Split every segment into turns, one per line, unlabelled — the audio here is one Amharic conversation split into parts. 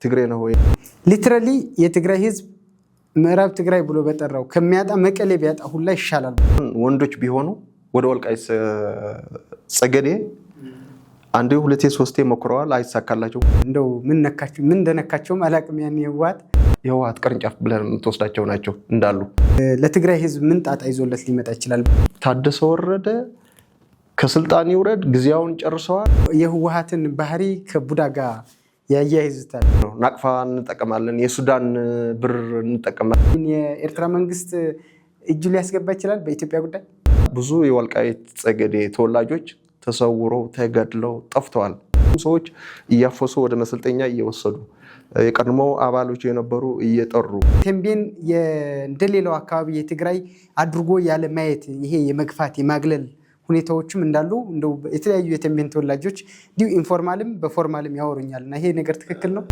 ትግሬ ነው ወይ
ሊትራሊ የትግራይ ህዝብ ምዕራብ ትግራይ ብሎ በጠራው ከሚያጣ መቀሌ ቢያጣ ሁላ ይሻላል።
ወንዶች ቢሆኑ ወደ ወልቃይት ጸገዴ አንዴ ሁለቴ ሶስቴ ሞክረዋል፣ አይሳካላቸው።
እንደው ምን እንደነካቸው አላቅም። ያን
የህወሓት ቅርንጫፍ ብለን የምትወስዳቸው ናቸው እንዳሉ።
ለትግራይ ህዝብ ምን ጣጣ ይዞለት ሊመጣ ይችላል?
ታደሰ ወረደ ከስልጣን ይውረድ ጊዜያውን ጨርሰዋል።
የህወሓትን ባህሪ ከቡዳ ጋር ያያይዙታል።
ናቅፋ እንጠቀማለን፣ የሱዳን ብር እንጠቀማለን።
የኤርትራ መንግስት እጁ ሊያስገባ ይችላል በኢትዮጵያ ጉዳይ።
ብዙ የወልቃይት ጸገዴ ተወላጆች ተሰውረው ተገድለው ጠፍተዋል። ሰዎች እያፈሱ ወደ መሰልጠኛ እየወሰዱ የቀድሞ አባሎች የነበሩ እየጠሩ
ተንቤን እንደሌላው አካባቢ የትግራይ አድርጎ ያለ ማየት ይሄ የመግፋት የማግለል ሁኔታዎችም እንዳሉ እንደው የተለያዩ የተንቤን ተወላጆች ዲው ኢንፎርማልም በፎርማልም ያወሩኛልና ይሄ ነገር ትክክል ነው።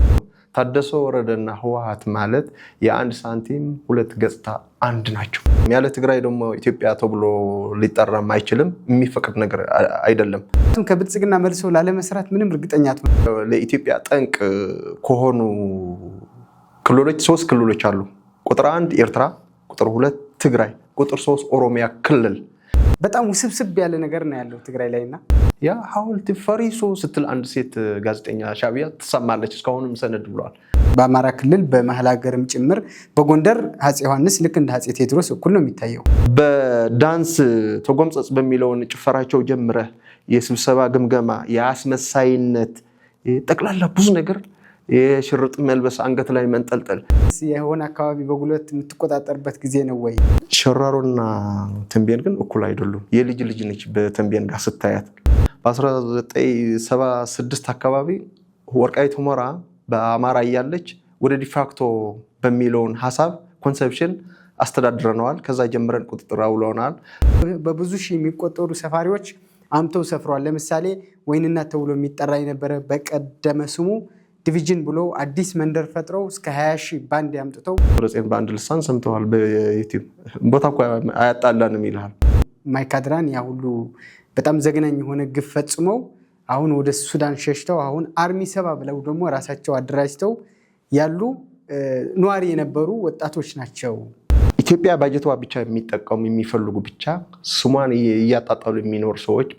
ታደሰ ወረደና ህወሓት ማለት የአንድ ሳንቲም ሁለት ገጽታ አንድ ናቸው። ያለ ትግራይ ደግሞ ኢትዮጵያ ተብሎ ሊጠራም አይችልም፣ የሚፈቅድ ነገር አይደለም።
ከብልጽግና መልሶ ላለመስራት ምንም እርግጠኛ ነው።
ለኢትዮጵያ ጠንቅ ከሆኑ ክልሎች 3 ክልሎች አሉ። ቁጥር 1 ኤርትራ፣ ቁጥር 2 ትግራይ፣ ቁጥር 3 ኦሮሚያ ክልል።
በጣም ውስብስብ ያለ ነገር ነው ያለው ትግራይ ላይና
ያ ሐውልት ፈሪሶ ስትል አንድ ሴት ጋዜጠኛ ሻቢያ ትሰማለች። እስካሁንም ሰነድ ብለዋል።
በአማራ ክልል በመሀል ሀገርም ጭምር በጎንደር አፄ ዮሐንስ ልክ እንደ አፄ ቴዎድሮስ እኩል ነው የሚታየው።
በዳንስ ተጎምጸጽ በሚለውን ጭፈራቸው ጀምረህ የስብሰባ ግምገማ፣ የአስመሳይነት ጠቅላላ ብዙ ነገር፣ የሽርጥ መልበስ፣ አንገት ላይ መንጠልጠል፣
የሆነ አካባቢ በጉልበት የምትቆጣጠርበት ጊዜ ነው ወይ?
ሸራሮና ተንቤን ግን እኩል አይደሉም። የልጅ ልጅ ነች በተንቤን ጋር ስታያት። በ1976 አካባቢ ወልቃይት ሁመራ በአማራ እያለች ወደ ዲፋክቶ በሚለውን ሀሳብ ኮንሰፕሽን አስተዳድረነዋል። ከዛ ጀምረን ቁጥጥር አውለናል።
በብዙ ሺህ የሚቆጠሩ ሰፋሪዎች አምተው ሰፍረዋል። ለምሳሌ ወይንናት ተብሎ የሚጠራ የነበረ በቀደመ ስሙ ዲቪዥን ብሎ አዲስ መንደር ፈጥረው እስከ 20 ሺህ ባንድ ያምጥተው
በአንድ ልሳን ሰምተዋል። በዩቲዩብ ቦታ እኮ አያጣላንም ይልሃል።
ማይካድራን ያ ሁሉ በጣም ዘግናኝ የሆነ ግፍ ፈጽመው አሁን ወደ ሱዳን ሸሽተው አሁን አርሚ 7 ብለው ደግሞ ራሳቸው አደራጅተው ያሉ ነዋሪ የነበሩ ወጣቶች ናቸው።
ኢትዮጵያ ባጀቷ ብቻ የሚጠቀሙ የሚፈልጉ ብቻ ስሟን እያጣጣሉ የሚኖሩ ሰዎች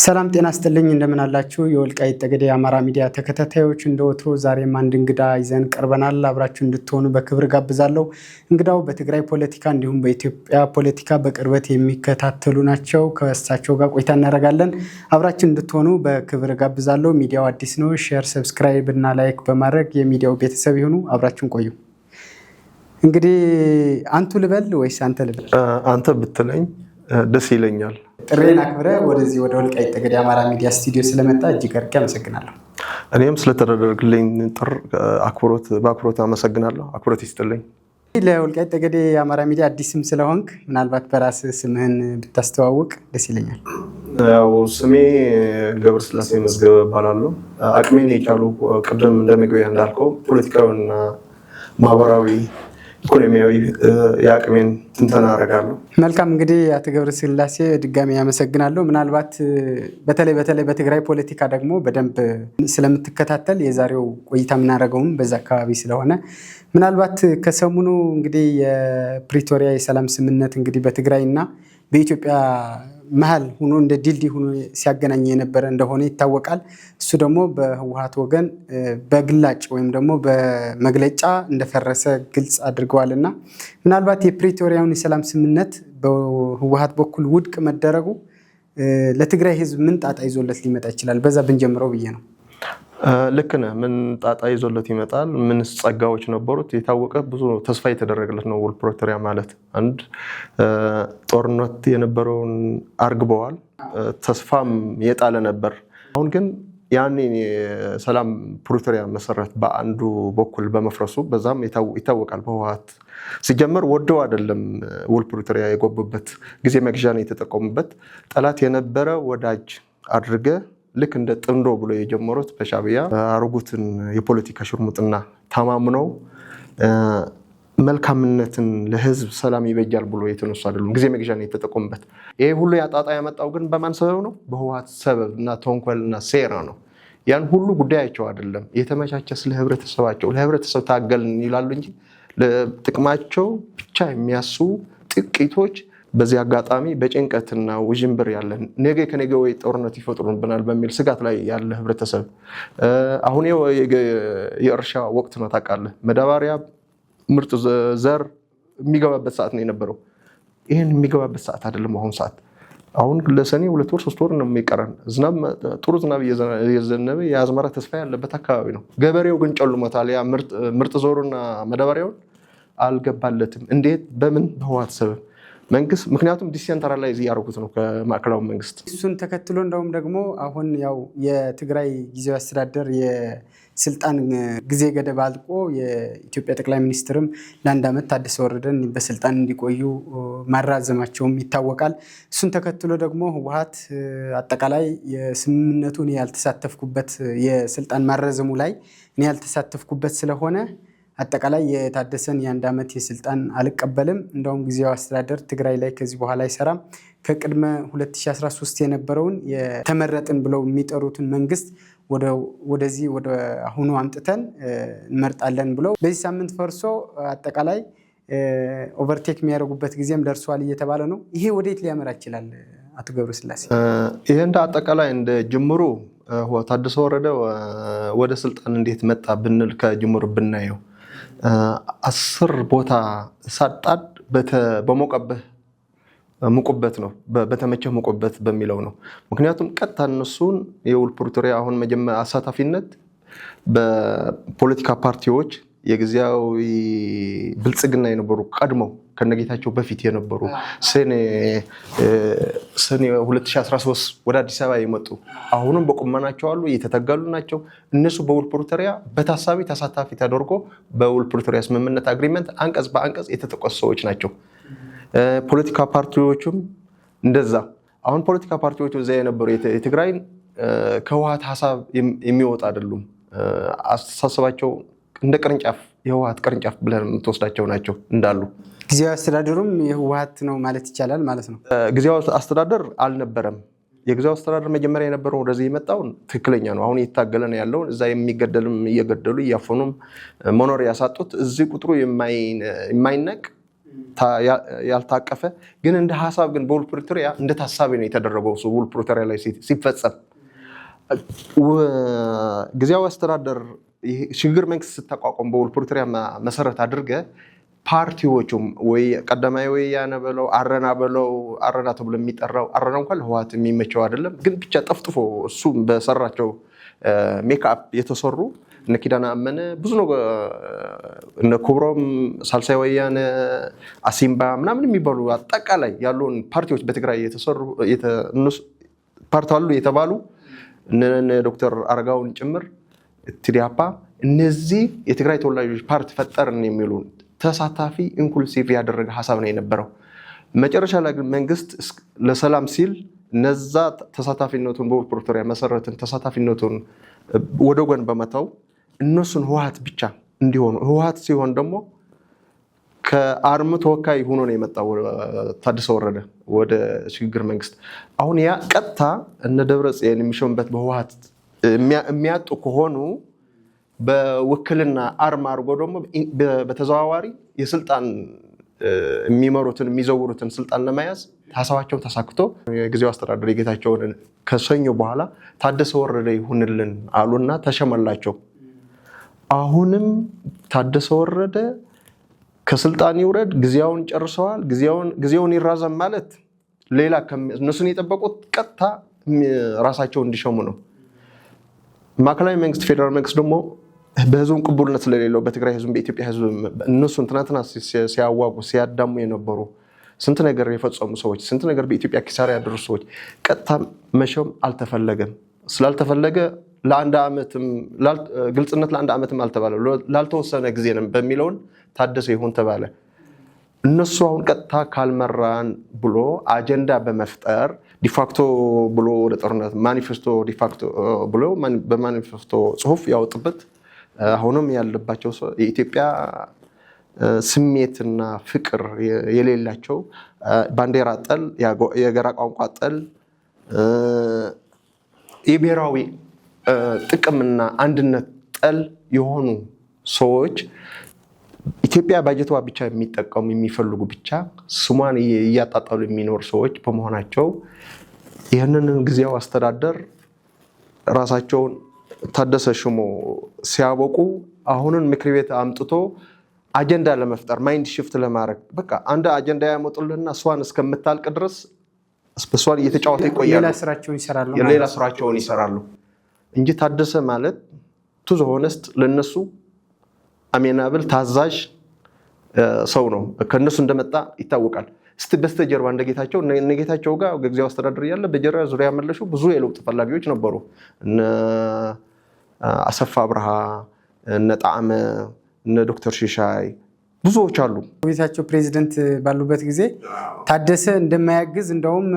ሰላም ጤና ይስጥልኝ። እንደምን አላችሁ? የወልቃይት ጠገዴ የአማራ ሚዲያ ተከታታዮች፣ እንደወትሮ ዛሬም አንድ እንግዳ ይዘን ቀርበናል። አብራችሁ እንድትሆኑ በክብር ጋብዛለሁ። እንግዳው በትግራይ ፖለቲካ እንዲሁም በኢትዮጵያ ፖለቲካ በቅርበት የሚከታተሉ ናቸው። ከእሳቸው ጋር ቆይታ እናደርጋለን። አብራችሁ እንድትሆኑ በክብር ጋብዛለሁ። ሚዲያው አዲስ ነው። ሼር፣ ሰብስክራይብ እና ላይክ በማድረግ የሚዲያው ቤተሰብ ይሁኑ። አብራችሁን ቆዩ። እንግዲህ አንቱ ልበል ወይስ አንተ ልበል?
አንተ ብትለኝ ደስ ይለኛል።
ጥሬን አክብረ ወደዚህ ወደ ወልቃይት ጠገዴ የአማራ ሚዲያ ስቱዲዮ ስለመጣ እጅግ አድርጌ አመሰግናለሁ።
እኔም ስለተደረገልኝ ጥር በአክብሮት አመሰግናለሁ። አክብሮት ይስጥልኝ።
ለወልቃይት ጠገዴ የአማራ ሚዲያ አዲስ ስም ስለሆንክ ምናልባት በራስ ስምህን ብታስተዋውቅ ደስ ይለኛል።
ያው ስሜ ገብረስላሴ መዝገበ እባላለሁ። አቅሜን የቻሉ ቅድም እንደመግቢያ እንዳልከው ፖለቲካዊና ማህበራዊ ኢኮኖሚያዊ የአቅሜን ትንተና አደርጋለሁ።
መልካም። እንግዲህ አቶ ገብረስላሴ ድጋሚ ያመሰግናለሁ። ምናልባት በተለይ በትግራይ ፖለቲካ ደግሞ በደንብ ስለምትከታተል የዛሬው ቆይታ የምናደርገውም በዛ አካባቢ ስለሆነ ምናልባት ከሰሙኑ እንግዲህ የፕሪቶሪያ የሰላም ስምምነት እንግዲህ በትግራይ እና በኢትዮጵያ መሀል ሆኖ እንደ ድልድይ ሆኖ ሲያገናኝ የነበረ እንደሆነ ይታወቃል። እሱ ደግሞ በህወሓት ወገን በግላጭ ወይም ደግሞ በመግለጫ እንደፈረሰ ግልጽ አድርገዋልና ምናልባት የፕሪቶሪያውን የሰላም ስምምነት በህወሓት በኩል ውድቅ መደረጉ ለትግራይ ህዝብ ምን ጣጣ ይዞለት ሊመጣ ይችላል? በዛ ብንጀምረው ብዬ ነው።
ልክ ነህ። ምን ጣጣ ይዞለት ይመጣል? ምንስ ጸጋዎች ነበሩት? የታወቀ ብዙ ተስፋ የተደረገለት ነው። ፕሪቶሪያ ማለት አንድ ጦርነት የነበረውን አርግበዋል። ተስፋም የጣለ ነበር። አሁን ግን ያኔ የሰላም ፕሪቶሪያ መሰረት በአንዱ በኩል በመፍረሱ በዛም ይታወቃል። በህወሓት ሲጀመር ወደው አይደለም ውል ፕሪቶሪያ የገቡበት ጊዜ መግዣ ነው የተጠቀሙበት። ጠላት የነበረ ወዳጅ አድርገ ልክ እንደ ጥንዶ ብሎ የጀመሩት በሻቢያ አርጉትን የፖለቲካ ሽርሙጥና ተማምነው መልካምነትን ለህዝብ ሰላም ይበጃል ብሎ የተነሱ አይደሉም። ጊዜ መግዣ ነው የተጠቀሙበት። ይሄ ሁሉ ያጣጣ ያመጣው ግን በማን ሰበብ ነው? በህወሓት ሰበብ እና ተንኮልና ሴራ ነው። ያን ሁሉ ጉዳያቸው አይደለም። የተመቻቸ ስለ ህብረተሰባቸው ለህብረተሰብ ታገልን ይላሉ እንጂ ለጥቅማቸው ብቻ የሚያስቡ ጥቂቶች በዚህ አጋጣሚ በጭንቀትና ውዥንብር ያለን ነገ ከነገ ወይ ጦርነት ይፈጥሩብናል በሚል ስጋት ላይ ያለ ህብረተሰብ አሁን የእርሻ ወቅት ነው ታውቃለህ። መዳበሪያ ምርጥ ዘር የሚገባበት ሰዓት ነው የነበረው። ይህን የሚገባበት ሰዓት አይደለም አሁን ሰዓት። አሁን ለሰኔ 2 ወር 3 ወር ነው የሚቀረን። ጥሩ ዝናብ እየዘነበ የአዝመራ ተስፋ ያለበት አካባቢ ነው። ገበሬው ግን ጨልሞታል። ያ ምርጥ ዘሩና መዳበሪያውን አልገባለትም። እንዴት? በምን? በህወሓት ሰበብ መንግስት። ምክንያቱም ዲሴንትራላይዝ እያደረጉት ነው ከማዕከላዊ መንግስት።
እሱን ተከትሎ እንደውም ደግሞ አሁን ያው የትግራይ ጊዜያዊ አስተዳደር የስልጣን ጊዜ ገደብ አልቆ የኢትዮጵያ ጠቅላይ ሚኒስትርም ለ1 ዓመት ታደሰ ወረደን በስልጣን እንዲቆዩ ማራዘማቸውም ይታወቃል። እሱን ተከትሎ ደግሞ ህወሓት አጠቃላይ የስምምነቱን ያልተሳተፍኩበት የስልጣን ማራዘሙ ላይ እኔ ያልተሳተፍኩበት ስለሆነ አጠቃላይ የታደሰን የ1 ዓመት የስልጣን አልቀበልም፣ እንደውም ጊዜያዊ አስተዳደር ትግራይ ላይ ከዚህ በኋላ አይሰራም፣ ከቅድመ 2013 የነበረውን የተመረጥን ብለው የሚጠሩትን መንግስት ወደዚህ ወደ አሁኑ አምጥተን እንመርጣለን ብለው በዚህ ሳምንት ፈርሶ አጠቃላይ ኦቨርቴክ የሚያደርጉበት ጊዜም ደርሷል እየተባለ ነው። ይሄ ወዴት ሊያመራ ይችላል? አቶ ገብረስላሴ፣
ይሄ እንደ አጠቃላይ እንደ ጅምሩ ታደሰ ወረደ ወደ ስልጣን እንዴት መጣ ብንል ከጅምሩ ብናየው 10 ቦታ ሳጣድ ሙቁበት ነው፣ በተመቸህ ሙቁበት በሚለው ነው። ምክንያቱም ቀጥታ እነሱን የውል ፕሪቶሪያ አሁን መጀመሪያ አሳታፊነት በፖለቲካ ፓርቲዎች የጊዜያዊ ብልጽግና የነበሩ ቀድመው ከነጌታቸው በፊት የነበሩ ሰኔ 2013 ወደ አዲስ አበባ የመጡ አሁንም በቁመናቸው አሉ፣ እየተተገሉ ናቸው። እነሱ በውል ፕሪቶሪያ በታሳቢ ተሳታፊ ተደርጎ በውል ፕሪቶሪያ ስምምነት አግሪመንት አንቀጽ በአንቀጽ የተጠቀሱ ሰዎች ናቸው። ፖለቲካ ፓርቲዎቹም እንደዛ። አሁን ፖለቲካ ፓርቲዎቹ እዚያ የነበሩ የትግራይን ከህወሓት ሀሳብ የሚወጣ አይደሉም። አስተሳሰባቸው እንደ ቅርንጫፍ የህወሓት ቅርንጫፍ ብለን የምትወስዳቸው ናቸው እንዳሉ።
ጊዜያዊ አስተዳደሩም የህወሓት ነው ማለት ይቻላል ማለት ነው።
ጊዜያዊ አስተዳደር አልነበረም። የጊዜያዊ አስተዳደር መጀመሪያ የነበረው ወደዚህ የመጣውን ትክክለኛ ነው። አሁን እየታገለ ነው ያለውን እዛ የሚገደልም እየገደሉ እያፈኑም መኖር ያሳጡት እዚህ ቁጥሩ የማይነቅ ያልታቀፈ ግን እንደ ሀሳብ ግን በውል ፕሪቶሪያ እንደ ታሳቢ ነው የተደረገው። ውል ፕሪቶሪያ ላይ ሲፈጸም ጊዜያዊ አስተዳደር ሽግግር መንግስት ስታቋቋም በውል ፕሪቶሪያ መሰረት አድርገ ፓርቲዎቹም ወይ ቀዳማዊ ወያነ በለው አረና ተብሎ የሚጠራው አረና እንኳን ለህወሓት የሚመቸው አይደለም፣ ግን ብቻ ጠፍጥፎ እሱ በሰራቸው ሜካፕ የተሰሩ እነ ኪዳነ አመነ ብዙ ነው፣ እነ ኩብሮም ሳልሳይ ወያነ አሲምባ ምናምን የሚባሉ አጠቃላይ ያሉን ፓርቲዎች በትግራይ የተሰሩ ፓርቲ አሉ የተባሉ እነ ዶክተር አረጋውን ጭምር ትዲያፓ እነዚህ የትግራይ ተወላጆች ፓርቲ ፈጠርን የሚሉ ተሳታፊ ኢንክሉሲቭ ያደረገ ሀሳብ ነው የነበረው። መጨረሻ ላይ ግን መንግስት ለሰላም ሲል እነዛ ተሳታፊነቱን በውል ፕሪቶሪያ መሰረትን ተሳታፊነቱን ወደ ጎን በመተው እነሱን ህወሓት ብቻ እንዲሆኑ ህወሓት ሲሆን ደግሞ ከአርም ተወካይ ሆኖ ነው የመጣው ታደሰ ወረደ ወደ ሽግግር መንግስት። አሁን ያ ቀጥታ እነ ደብረጽዮን የሚሾምበት በህወሓት የሚያጡ ከሆኑ በውክልና አርማ አድርጎ ደግሞ በተዘዋዋሪ የስልጣን የሚመሩትን የሚዘውሩትን ስልጣን ለመያዝ ሀሳባቸውን ተሳክቶ የጊዜያዊ አስተዳደር የጌታቸውን ከሰኞ በኋላ ታደሰ ወረደ ይሁንልን አሉና ተሸመላቸው። አሁንም ታደሰ ወረደ ከስልጣን ይውረድ፣ ጊዜያውን ጨርሰዋል፣ ጊዜውን ይራዘም ማለት ሌላ እነሱን የጠበቁት ቀጥታ ራሳቸው እንዲሾሙ ነው። ማዕከላዊ መንግስት ፌደራል መንግስት ደግሞ በህዝቡም ቅቡልነት ስለሌለው በትግራይ ህዝብ በኢትዮጵያ ህዝብ እነሱን ትናንትና ሲያዋጉ ሲያዳሙ የነበሩ ስንት ነገር የፈጸሙ ሰዎች ስንት ነገር በኢትዮጵያ ኪሳራ ያደረሱ ሰዎች ቀጥታ መሾም አልተፈለገም። ስላልተፈለገ ለአንድ ዓመትም ግልጽነት ለአንድ ዓመትም አልተባለ ላልተወሰነ ጊዜ ነው በሚለውን ታደሰ ይሁን ተባለ። እነሱ አሁን ቀጥታ ካልመራን ብሎ አጀንዳ በመፍጠር ዲፋክቶ ብሎ ወደ ጦርነት ማኒፌስቶ ዲፋክቶ ብሎ በማኒፌስቶ ጽሁፍ ያወጡበት አሁንም ያለባቸው የኢትዮጵያ ስሜትና ፍቅር የሌላቸው ባንዲራ ጠል፣ የጋራ ቋንቋ ጠል፣ የብሔራዊ ጥቅምና አንድነት ጠል የሆኑ ሰዎች ኢትዮጵያ ባጀቷ ብቻ የሚጠቀሙ የሚፈልጉ ብቻ ስሟን እያጣጣሉ የሚኖር ሰዎች በመሆናቸው ይህንን ጊዜያዊ አስተዳደር ራሳቸውን ታደሰ ሽሞ ሲያበቁ አሁንን ምክር ቤት አምጥቶ አጀንዳ ለመፍጠር ማይንድ ሽፍት ለማድረግ በቃ አንድ አጀንዳ ያመጡልና እሷን እስከምታልቅ ድረስ በሷን እየተጫወቱ ይቆያሉ። ሌላ ስራቸውን ይሰራሉ እንጂ ታደሰ ማለት ቱ ዘ ሆነስት ለነሱ አሜናብል ታዛዥ ሰው ነው። ከነሱ እንደመጣ ይታወቃል። እስቲ በስተጀርባ እንደጌታቸው ጋር ጊዜያዊ አስተዳደር ያለ በጀርባ ዙሪያ ያመለሹ ብዙ የለውጥ ፈላጊዎች ነበሩ። እነ አሰፋ አብርሃ፣ እነ ጣዕመ፣ እነ ዶክተር ሽሻይ ብዙዎች አሉ።
ቤታቸው ፕሬዚደንት ባሉበት ጊዜ ታደሰ እንደማያግዝ እንደውም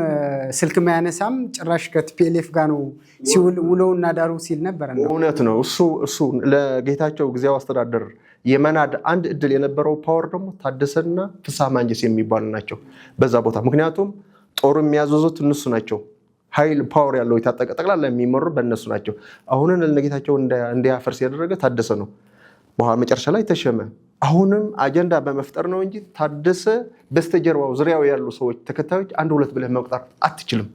ስልክ ማያነሳም ጭራሽ ከቲፒኤልኤፍ ጋር ነው ሲውል ውለውና ዳሩ ሲል ነበር።
እውነት ነው። እሱ ለጌታቸው ጊዜያዊ አስተዳደር የመናድ አንድ እድል የነበረው ፓወር ደግሞ ታደሰና ፍስሐ ማንጀስ የሚባሉ ናቸው በዛ ቦታ። ምክንያቱም ጦሩ የሚያዘዙት እነሱ ናቸው። ኃይል ፓወር ያለው የታጠቀ ጠቅላላ የሚመሩ በእነሱ ናቸው። አሁንን ለጌታቸው እንዲያፈርስ ያደረገ ታደሰ ነው። በኋላ መጨረሻ ላይ ተሸመ። አሁንም አጀንዳ በመፍጠር ነው እንጂ ታደሰ በስተጀርባው ዙሪያው ያሉ ሰዎች ተከታዮች አንድ ሁለት ብለህ መቁጠር አትችልም።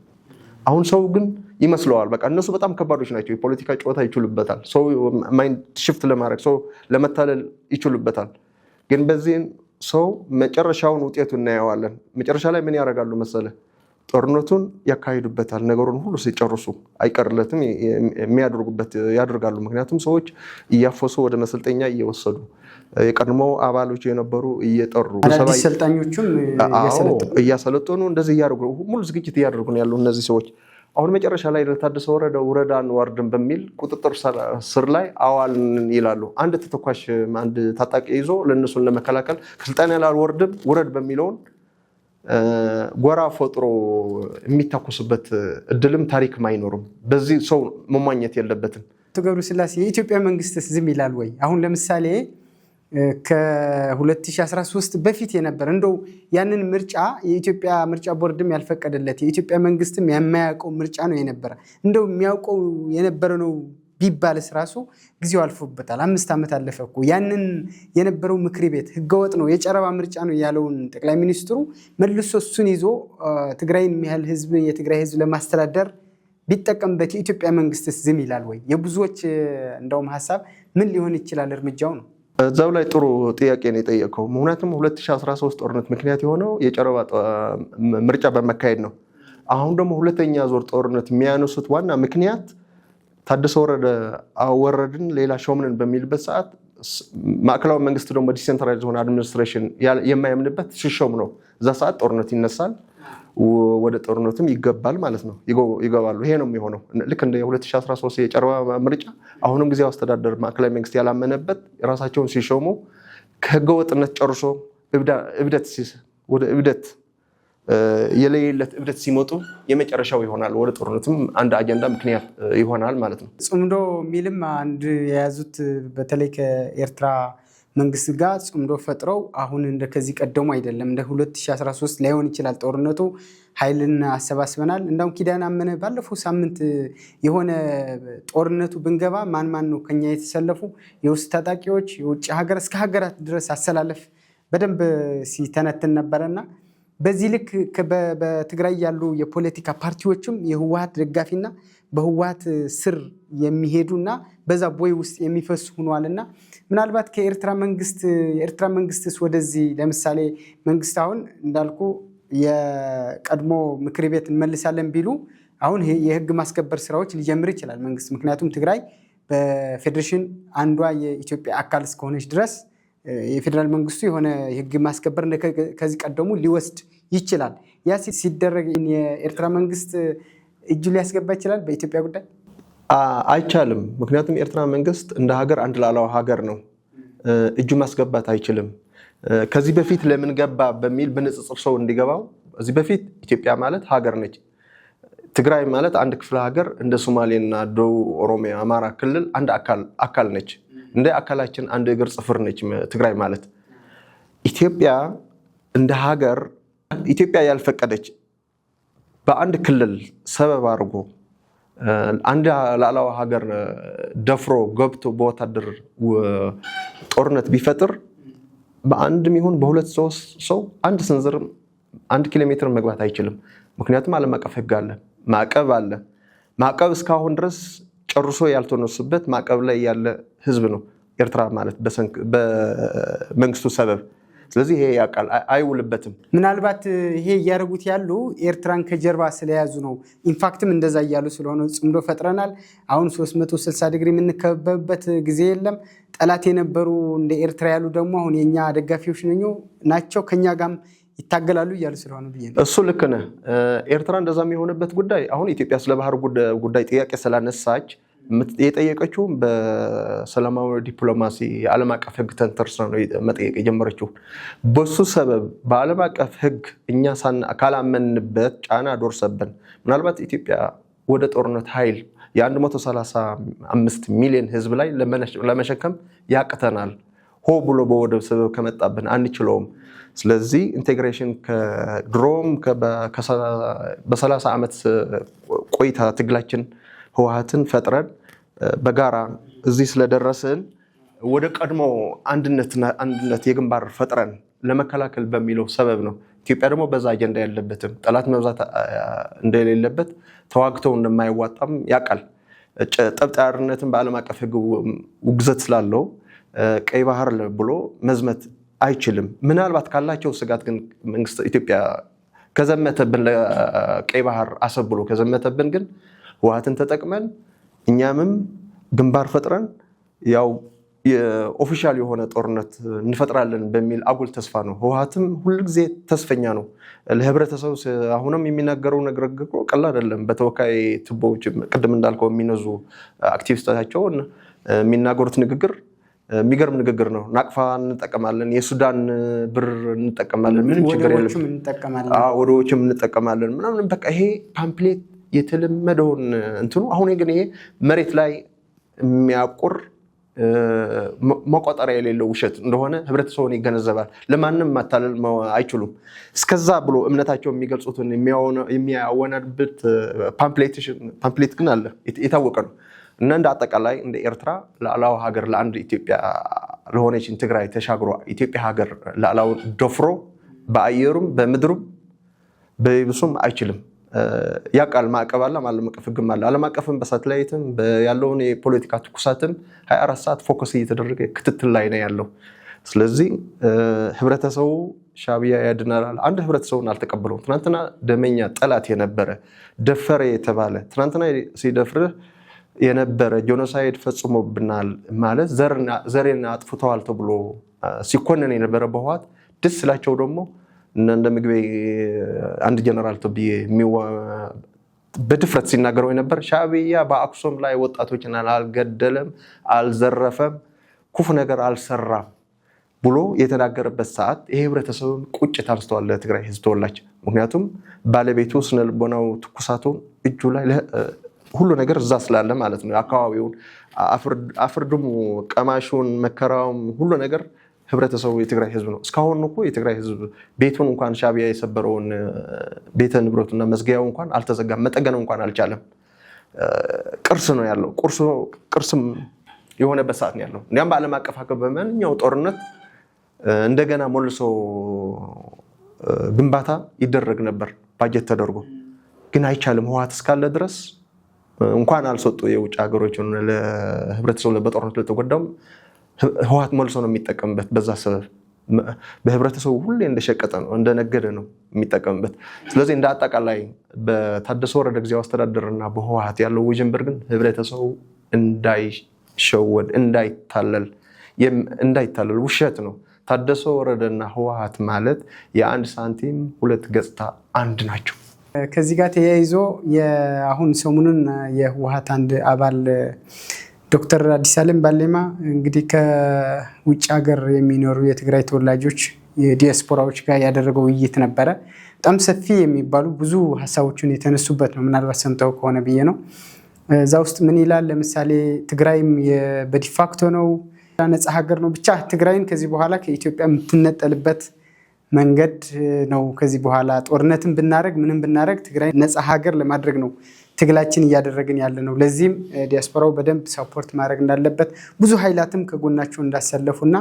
አሁን ሰው ግን ይመስለዋል በቃ እነሱ በጣም ከባዶች ናቸው። የፖለቲካ ጨዋታ ይችሉበታል። ሰው ማይንድ ሽፍት ለማድረግ ሰው ለመታለል ይችሉበታል። ግን በዚህን ሰው መጨረሻውን ውጤቱ እናየዋለን። መጨረሻ ላይ ምን ያደርጋሉ መሰለ? ጦርነቱን ያካሂዱበታል። ነገሩን ሁሉ ሲጨርሱ አይቀርለትም ያደርጋሉ። ምክንያቱም ሰዎች እያፈሱ ወደ መሰልጠኛ እየወሰዱ የቀድሞ አባሎች የነበሩ እየጠሩ
ሰልጣኞቹም
እያሰለጠኑ እንደዚህ እያደረጉ ሙሉ ዝግጅት እያደረጉ ነው ያሉ እነዚህ ሰዎች። አሁን መጨረሻ ላይ ለታደሰ ወረደ ውረዳን ወርድን በሚል ቁጥጥር ስር ላይ አዋልን ይላሉ። አንድ ተተኳሽ አንድ ታጣቂ ይዞ ለእነሱን ለመከላከል ከስልጣን ያላልወርድም ውረድ በሚለውን ጎራ ፈጥሮ የሚታኮስበት እድልም ታሪክም አይኖርም። በዚህ ሰው መሟኘት የለበትም።
ገብረስላሴ የኢትዮጵያ መንግስትስ ዝም ይላል ወይ? አሁን ለምሳሌ ከ2013 በፊት የነበረ እንደው ያንን ምርጫ የኢትዮጵያ ምርጫ ቦርድም ያልፈቀደለት የኢትዮጵያ መንግስትም የማያውቀው ምርጫ ነው የነበረ። እንደው የሚያውቀው የነበረ ነው ቢባልስ ራሱ ጊዜው አልፎበታል። 5 ዓመት አለፈ እኮ። ያንን የነበረው ምክር ቤት ህገወጥ ነው የጨረባ ምርጫ ነው ያለውን ጠቅላይ ሚኒስትሩ መልሶ እሱን ይዞ ትግራይን የሚያህል ህዝብ የትግራይ ህዝብ ለማስተዳደር ቢጠቀምበት የኢትዮጵያ መንግስትስ ዝም ይላል ወይ? የብዙዎች እንደውም ሀሳብ ምን ሊሆን ይችላል እርምጃው ነው።
እዛው ላይ ጥሩ ጥያቄ ነው የጠየቀው። ምክንያቱም 2013 ጦርነት ምክንያት የሆነው የጨረባ ምርጫ በመካሄድ ነው። አሁን ደግሞ ሁለተኛ ዞር ጦርነት የሚያነሱት ዋና ምክንያት ታደሰ ወረድን ሌላ ሾምንን በሚልበት ሰዓት ማዕከላዊ መንግስት ደግሞ ዲሴንትራላይዝድ ሆነ አድሚኒስትሬሽን የማያምንበት ሲሾም ነው። እዛ ሰዓት ጦርነት ይነሳል፣ ወደ ጦርነትም ይገባል ማለት ነው። ይገባሉ። ይሄ ነው የሚሆነው። ልክ እንደ 2013 የጨረባ ምርጫ አሁንም ጊዜያዊ አስተዳደር ማዕከላዊ መንግስት ያላመነበት ራሳቸውን ሲሾሙ ከህገወጥነት ጨርሶ ወደ እብደት የለየለት እብደት ሲመጡ የመጨረሻው ይሆናል። ወደ ጦርነትም አንድ አጀንዳ ምክንያት ይሆናል ማለት ነው።
ጽምዶ ሚልም አንድ የያዙት በተለይ ከኤርትራ መንግስት ጋር ጽምዶ ፈጥረው አሁን እንደ ከዚህ ቀደሙ አይደለም፣ እንደ 2013 ላይሆን ይችላል ጦርነቱ። ኃይልን አሰባስበናል። እንደውም ኪዳን አመነ ባለፈው ሳምንት የሆነ ጦርነቱ ብንገባ ማን ነው ከኛ የተሰለፉ የውስጥ ታጣቂዎች የውጭ ሀገር እስከ ሀገራት ድረስ አሰላለፍ በደንብ ሲተነትን ነበረና በዚህ ልክ በትግራይ ያሉ የፖለቲካ ፓርቲዎችም የህወሓት ደጋፊና በህወሓት ስር የሚሄዱና በዛ ቦይ ውስጥ የሚፈሱ ሆኗልና ምናልባት የኤርትራ መንግስትስ ወደዚህ ለምሳሌ መንግስት አሁን እንዳልኩ የቀድሞ ምክር ቤት እንመልሳለን ቢሉ አሁን የህግ ማስከበር ስራዎች ሊጀምር ይችላል መንግስት። ምክንያቱም ትግራይ በፌዴሬሽን አንዷ የኢትዮጵያ አካል እስከሆነች ድረስ የፌዴራል መንግስቱ የሆነ የህግ ማስከበር ከዚህ ቀደሙ ሊወስድ ይችላል። ያ ሲደረግ የኤርትራ መንግስት እጁ ሊያስገባ ይችላል በኢትዮጵያ ጉዳይ?
አይቻልም። ምክንያቱም የኤርትራ መንግስት እንደ ሀገር አንድ ላላው ሀገር ነው፣ እጁ ማስገባት አይችልም። ከዚህ በፊት ለምን ገባ በሚል በንጽጽር ሰው እንዲገባው፣ እዚህ በፊት ኢትዮጵያ ማለት ሀገር ነች። ትግራይ ማለት አንድ ክፍለ ሀገር እንደ ሶማሌና ደቡብ ኦሮሚያ፣ አማራ ክልል አንድ አካል ነች። እንደ አካላችን አንድ እግር ጽፍር ነች ትግራይ ማለት። ኢትዮጵያ እንደ ሀገር ኢትዮጵያ ያልፈቀደች በአንድ ክልል ሰበብ አድርጎ አንድ ላላው ሀገር ደፍሮ ገብቶ በወታደር ጦርነት ቢፈጥር በአንድም ይሁን በሁለት ሰው አንድ ስንዝር 1 ኪሎ ሜትር መግባት አይችልም። ምክንያቱም ዓለም አቀፍ ሕግ አለ፣ ማዕቀብ አለ። ማዕቀብ እስካሁን ድረስ ጨርሶ ያልተነሱበት ማዕቀብ ላይ ያለ ህዝብ ነው ኤርትራ ማለት በመንግስቱ ሰበብ። ስለዚህ ይሄ ያውቃል፣ አይውልበትም።
ምናልባት ይሄ እያደረጉት ያሉ ኤርትራን ከጀርባ ስለያዙ ነው። ኢንፋክትም እንደዛ እያሉ ስለሆነ ጽምዶ ፈጥረናል፣ አሁን 360 ዲግሪ የምንከበብበት ጊዜ የለም። ጠላት የነበሩ እንደ ኤርትራ ያሉ ደግሞ አሁን የኛ ደጋፊዎች ናቸው፣ ከኛ ጋርም ይታገላሉ እያሉ ስለሆነ ብዬ ነው።
እሱ ልክ ነህ። ኤርትራ እንደዛ የሚሆንበት ጉዳይ አሁን ኢትዮጵያ ስለ ባህር ጉዳይ ጥያቄ ስላነሳች የጠየቀችው በሰላማዊ ዲፕሎማሲ የዓለም አቀፍ ሕግ ተንተርሳ ነው መጠየቅ የጀመረችው። በሱ ሰበብ በዓለም አቀፍ ሕግ እኛ ካላመንበት ጫና ደርሰብን ምናልባት ኢትዮጵያ ወደ ጦርነት ኃይል የ135 ሚሊዮን ህዝብ ላይ ለመሸከም ያቅተናል። ሆ ብሎ በወደብ ሰበብ ከመጣብን አንችለውም። ስለዚህ ኢንቴግሬሽን ከድሮም በ30 ዓመት ቆይታ ትግላችን ህወሓትን ፈጥረን በጋራ እዚህ ስለደረስን ወደ ቀድሞ አንድነት የግንባር ፈጥረን ለመከላከል በሚለው ሰበብ ነው። ኢትዮጵያ ደግሞ በዛ አጀንዳ ያለበትም ጠላት መብዛት እንደሌለበት ተዋግተው እንደማይዋጣም ያውቃል። ጠብጣሪነትን በዓለም አቀፍ ሕግ ውግዘት ስላለው ቀይ ባህር ብሎ መዝመት አይችልም። ምናልባት ካላቸው ስጋት ግን መንግስት ኢትዮጵያ ከዘመተብን ለቀይ ባህር አሰብ ብሎ ከዘመተብን ግን ህወሓትን ተጠቅመን እኛምም ግንባር ፈጥረን ያው የኦፊሻል የሆነ ጦርነት እንፈጥራለን በሚል አጉል ተስፋ ነው። ህወሓትም ሁልጊዜ ተስፈኛ ነው። ለህብረተሰቡ አሁንም የሚናገረው ነገር ቀላል አይደለም። በተወካይ ቱቦዎች ቅድም እንዳልከው የሚነዙ አክቲቪስቶቻቸውን የሚናገሩት ንግግር የሚገርም ንግግር ነው። ናቅፋ እንጠቀማለን፣ የሱዳን ብር እንጠቀማለን፣ ምንም ችግር የለም፣ ወደዎችም እንጠቀማለን ምናምን በቃ ይሄ ፓምፕሌት የተለመደውን እንትኑ አሁን ግን ይሄ መሬት ላይ የሚያቆር መቆጠሪያ የሌለው ውሸት እንደሆነ ህብረተሰቡን ይገነዘባል። ለማንም ማታለል አይችሉም። እስከዛ ብሎ እምነታቸው የሚገልጹትን የሚያወናድበት ፓምፕሌት ግን አለ፣ የታወቀ ነው። እና እንደ አጠቃላይ እንደ ኤርትራ ላዕላዊ ሀገር ለአንድ ኢትዮጵያ ለሆነችን ትግራይ ተሻግሮ ኢትዮጵያ ሀገር ላዕላውን ደፍሮ በአየሩም በምድሩም በይብሱም አይችልም። ያቃል ማዕቀብ አለ፣ ዓለም አቀፍ ሕግም አለ። ዓለም አቀፍም በሳተላይትም ያለውን የፖለቲካ ትኩሳትም 24 ሰዓት ፎከስ እየተደረገ ክትትል ላይ ነው ያለው። ስለዚህ ህብረተሰቡ ሻዕቢያ ያድናል አንድ ህብረተሰቡን አልተቀበለውም። ትናንትና ደመኛ ጠላት የነበረ ደፈረ የተባለ ትናንትና ሲደፍርህ የነበረ ጄኖሳይድ ፈጽሞብናል ማለት ዘሬን አጥፍተዋል ተብሎ ሲኮነን የነበረ በህወሓት ደስ ስላቸው ደግሞ እንደ ምግቤ አንድ ጀነራል ተብዬ በድፍረት ሲናገረው የነበር ሻዕቢያ በአክሱም ላይ ወጣቶችን አልገደለም፣ አልዘረፈም፣ ክፉ ነገር አልሰራም ብሎ የተናገረበት ሰዓት ይሄ ህብረተሰብ ቁጭት አንስተዋል ለትግራይ ህዝብ ተወላጅ። ምክንያቱም ባለቤቱ ስነልቦናው ትኩሳቱ እጁ ላይ ሁሉ ነገር እዛ ስላለ ማለት ነው። አካባቢውን አፍርድሙ ቀማሹን መከራውም ሁሉ ነገር ህብረተሰቡ የትግራይ ህዝብ ነው። እስካሁን እኮ የትግራይ ህዝብ ቤቱን እንኳን ሻዕቢያ የሰበረውን ቤተ ንብረቱና መዝጊያው እንኳን አልተዘጋም፣ መጠገን እንኳን አልቻለም። ቅርስ ነው ያለው፣ ቅርስም የሆነበት ሰዓት ነው ያለው። እንዲያም በዓለም አቀፍ አቀፍ በማንኛው ጦርነት እንደገና መልሶ ግንባታ ይደረግ ነበር ባጀት ተደርጎ፣ ግን አይቻልም። ህወሓት እስካለ ድረስ እንኳን አልሰጡ የውጭ ሀገሮችን ለህብረተሰቡ በጦርነት ለተጎዳው ህወሓት መልሶ ነው የሚጠቀምበት። በዛ ሰበብ በህብረተሰቡ ሁሌ እንደሸቀጠ ነው እንደነገደ ነው የሚጠቀምበት። ስለዚህ እንደ አጠቃላይ በታደሰ ወረደ ጊዜያዊ አስተዳደርና በህወሓት ያለው ውዥንብር ግን ህብረተሰቡ እንዳይሸወድ እንዳይታለል ውሸት ነው። ታደሰ ወረደና ህወሓት ማለት የአንድ ሳንቲም ሁለት ገጽታ አንድ ናቸው።
ከዚህ ጋር ተያይዞ አሁን ሰሞኑን የህወሓት አንድ አባል ዶክተር አዲስ ዓለም ባሌማ እንግዲህ ከውጭ ሀገር የሚኖሩ የትግራይ ተወላጆች የዲያስፖራዎች ጋር ያደረገው ውይይት ነበረ። በጣም ሰፊ የሚባሉ ብዙ ሀሳቦችን የተነሱበት ነው። ምናልባት ሰምተው ከሆነ ብዬ ነው። እዛ ውስጥ ምን ይላል? ለምሳሌ ትግራይም በዲፋክቶ ነው ነፃ ሀገር ነው። ብቻ ትግራይን ከዚህ በኋላ ከኢትዮጵያ የምትነጠልበት መንገድ ነው። ከዚህ በኋላ ጦርነትን ብናደርግ ምንም ብናደርግ ትግራይ ነፃ ሀገር ለማድረግ ነው ትግላችን እያደረግን ያለ ነው። ለዚህም ዲያስፖራው በደንብ ሰፖርት ማድረግ እንዳለበት ብዙ ኃይላትም ከጎናቸው እንዳሰለፉና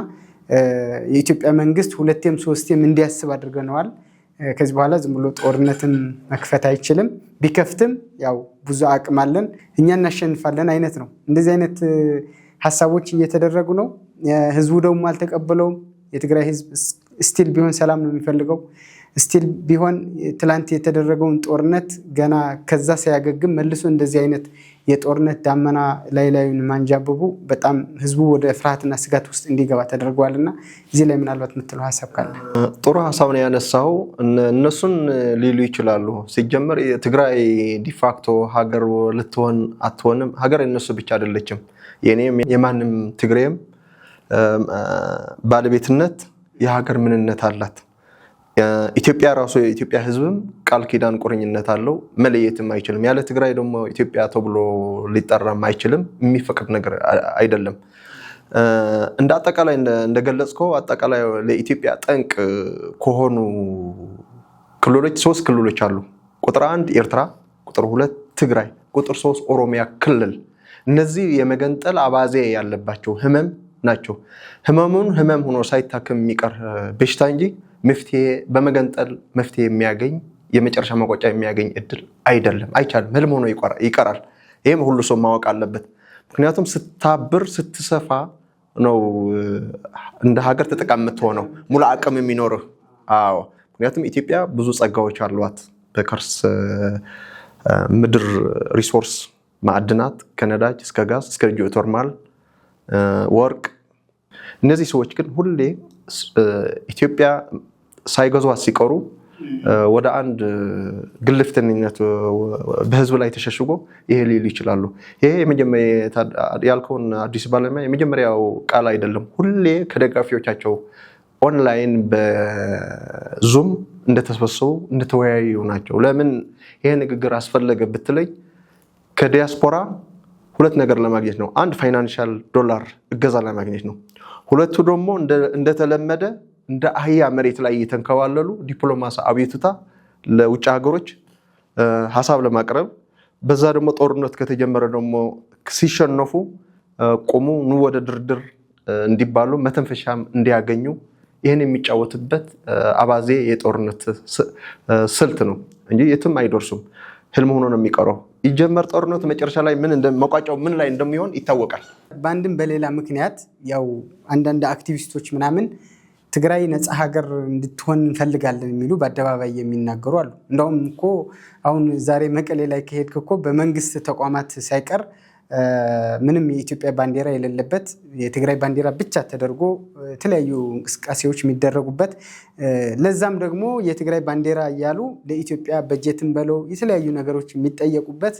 የኢትዮጵያ መንግስት ሁለቴም ሶስቴም እንዲያስብ አድርገነዋል። ከዚህ በኋላ ዝም ብሎ ጦርነትን መክፈት አይችልም። ቢከፍትም ያው ብዙ አቅም አለን፣ እኛ እናሸንፋለን አይነት ነው። እንደዚህ አይነት ሀሳቦች እየተደረጉ ነው። ህዝቡ ደግሞ አልተቀበለውም። የትግራይ ህዝብ ስቲል ቢሆን ሰላም ነው የሚፈልገው። ስቲል ቢሆን ትላንት የተደረገውን ጦርነት ገና ከዛ ሳያገግም መልሶ እንደዚህ አይነት የጦርነት ዳመና ላዩን ማንጃበቡ በጣም ህዝቡ ወደ ፍርሃትና ስጋት ውስጥ እንዲገባ ተደርጓልና እዚህ ላይ ምናልባት የምትለው ሀሳብ ካለ?
ጥሩ ሀሳብ ነው ያነሳው። እነሱን ሊሉ ይችላሉ። ሲጀመር የትግራይ ዲፋክቶ ሀገር ልትሆን አትሆንም። ሀገር የነሱ ብቻ አይደለችም፣ የኔም የማንም ትግሬም ባለቤትነት የሀገር ምንነት አላት። ኢትዮጵያ ራሱ የኢትዮጵያ ህዝብም ቃል ኪዳን ቁርኝነት አለው፣ መለየትም አይችልም። ያለ ትግራይ ደግሞ ኢትዮጵያ ተብሎ ሊጠራም አይችልም፣ የሚፈቅድ ነገር አይደለም። እንደ አጠቃላይ እንደገለጽከው አጠቃላይ ለኢትዮጵያ ጠንቅ ከሆኑ ክልሎች 3 ክልሎች አሉ። ቁጥር 1 ኤርትራ፣ ቁጥር 2 ትግራይ፣ ቁጥር 3 ኦሮሚያ ክልል። እነዚህ የመገንጠል አባዜ ያለባቸው ህመም ናቸው። ህመሙን ህመም ሆኖ ሳይታከም የሚቀር በሽታ እንጂ መፍትሄ በመገንጠል መፍትሄ የሚያገኝ የመጨረሻ መቋጫ የሚያገኝ እድል አይደለም፣ አይቻልም። ህልም ሆኖ ይቀራል። ይህም ሁሉ ሰው ማወቅ አለበት። ምክንያቱም ስታብር ስትሰፋ ነው እንደ ሀገር ተጠቃሚ የምትሆነው፣ ሙሉ አቅም የሚኖርህ። አዎ፣ ምክንያቱም ኢትዮጵያ ብዙ ጸጋዎች አሏት። በከርስ ምድር ሪሶርስ ማዕድናት፣ ከነዳጅ እስከ ጋዝ እስከ ጂኦተርማል ወርቅ። እነዚህ ሰዎች ግን ሁሌ ኢትዮጵያ ሳይገዟት ሲቀሩ ወደ አንድ ግልፍተኝነት በህዝብ ላይ ተሸሽጎ ይሄ ሊሉ ይችላሉ። ይሄ ያልከውን አዲስ ባለሙያ የመጀመሪያው ቃል አይደለም። ሁሌ ከደጋፊዎቻቸው ኦንላይን በዙም እንደተሰበሰቡ እንደተወያዩ ናቸው። ለምን ይሄ ንግግር አስፈለገ ብትለኝ ከዲያስፖራ 2 ነገር ለማግኘት ነው። 1 ፋይናንሻል ዶላር እገዛ ለማግኘት ነው። 2ቱ ደግሞ እንደተለመደ እንደ አህያ መሬት ላይ እየተንከባለሉ ዲፕሎማሲ አቤቱታ ለውጭ ሀገሮች ሀሳብ ለማቅረብ፣ በዛ ደግሞ ጦርነት ከተጀመረ ደግሞ ሲሸነፉ ቆሙ ኑ ወደ ድርድር እንዲባሉ መተንፈሻም እንዲያገኙ ይህን የሚጫወትበት አባዜ የጦርነት ስልት ነው እንጂ የትም አይደርሱም። ህልም ሆኖ ነው የሚቀረው። ይጀመር ጦርነት መጨረሻ ላይ መቋጫው ምን ላይ እንደሚሆን ይታወቃል።
በአንድም በሌላ ምክንያት ያው አንዳንድ አክቲቪስቶች ምናምን ትግራይ ነፃ ሀገር እንድትሆን እንፈልጋለን የሚሉ በአደባባይ የሚናገሩ አሉ። እንደውም እኮ አሁን ዛሬ መቀሌ ላይ ከሄድክ እኮ በመንግስት ተቋማት ሳይቀር ምንም የኢትዮጵያ ባንዲራ የሌለበት የትግራይ ባንዲራ ብቻ ተደርጎ የተለያዩ እንቅስቃሴዎች የሚደረጉበት፣ ለዛም ደግሞ የትግራይ ባንዲራ እያሉ ለኢትዮጵያ በጀትን በለው የተለያዩ ነገሮች የሚጠየቁበት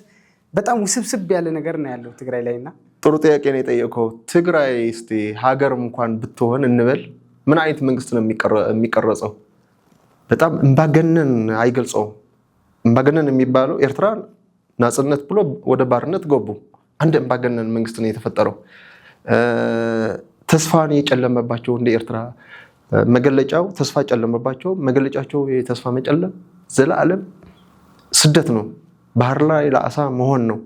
በጣም ውስብስብ ያለ ነገር ነው ያለው ትግራይ ላይና።
ጥሩ ጥያቄ ነው የጠየቀው። ትግራይ እስቲ ሀገር እንኳን ብትሆን እንበል ምን አይነት መንግስት ነው የሚቀረጸው? በጣም እምባገነን አይገልጸውም። እምባገነን የሚባለው ኤርትራ ናጽነት ብሎ ወደ ባርነት ገቡ። አንድ እምባገነን መንግስት ነው የተፈጠረው። ተስፋን የጨለመባቸው እንደ ኤርትራ መገለጫው ተስፋ ጨለመባቸው። መገለጫቸው የተስፋ መጨለም ዘላለም ስደት ነው። ባህር ላይ ለአሳ መሆን ነው።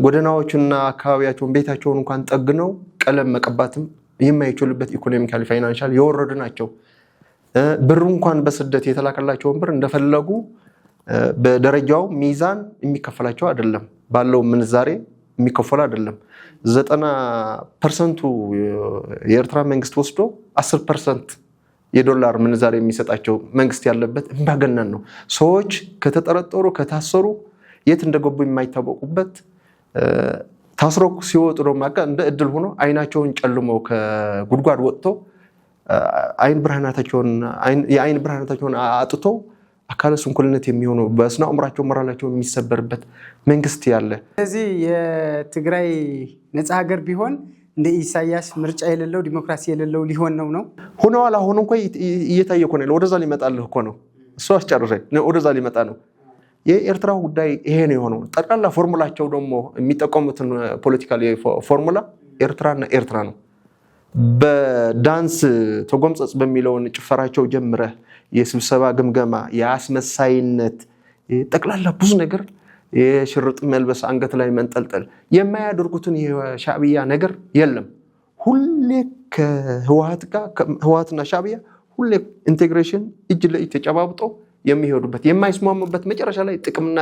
ጎደናዎችና አካባቢያቸውን ቤታቸውን እንኳን ጠግነው ቀለም መቀባትም የማይችሉበት ኢኮኖሚካሊ ፋይናንሻል የወረዱ ናቸው። ብሩ እንኳን በስደት የተላከላቸውን ብር እንደፈለጉ በደረጃው ሚዛን የሚከፈላቸው አይደለም። ባለው ምንዛሬ የሚከፈሉ አይደለም። 90% የኤርትራ መንግስት ወስዶ 10% የዶላር ምንዛሬ የሚሰጣቸው መንግስት ያለበት እምባገነን ነው። ሰዎች ከተጠረጠሩ ከታሰሩ የት እንደገቡ የማይታወቁበት፣ ታስሮ ሲወጡ ደግሞ እንደ እድል ሆኖ አይናቸውን ጨልመው ከጉድጓድ ወጥተው የአይን ብርሃናቸውን አጥተው አካለ ስንኩልነት የሚሆነው በስነ አእምሯቸው ሞራላቸው የሚሰበርበት መንግስት ያለ። ስለዚህ
የትግራይ ነፃ ሀገር ቢሆን እንደ ኢሳያስ ምርጫ የሌለው ዲሞክራሲ የሌለው ሊሆን ነው
ሆነዋል። አሁን እንኳን እየታየ እኮ ነው። ወደዛ ሊመጣልህ እኮ ነው። እሱ አስጨርሰኝ ወደዛ ሊመጣ ነው። የኤርትራ ጉዳይ ይሄ ነው የሆነው። ጠቅላላ ፎርሙላቸው ደግሞ የሚጠቀሙትን ፖለቲካል ፎርሙላ ኤርትራና ኤርትራ ነው። በዳንስ ተጎምጸጽ በሚለውን ጭፈራቸው ጀምረህ የስብሰባ ግምገማ የአስመሳይነት ጠቅላላ ብዙ ነገር የሽርጥ መልበስ አንገት ላይ መንጠልጠል የማያደርጉትን የሻዕቢያ ነገር የለም። ሁሌ ከህወሓትና ሻዕቢያ ሁሌ ኢንቴግሬሽን እጅ ለእጅ ተጨባብጠው የሚሄዱበት የማይስማሙበት መጨረሻ ላይ ጥቅምና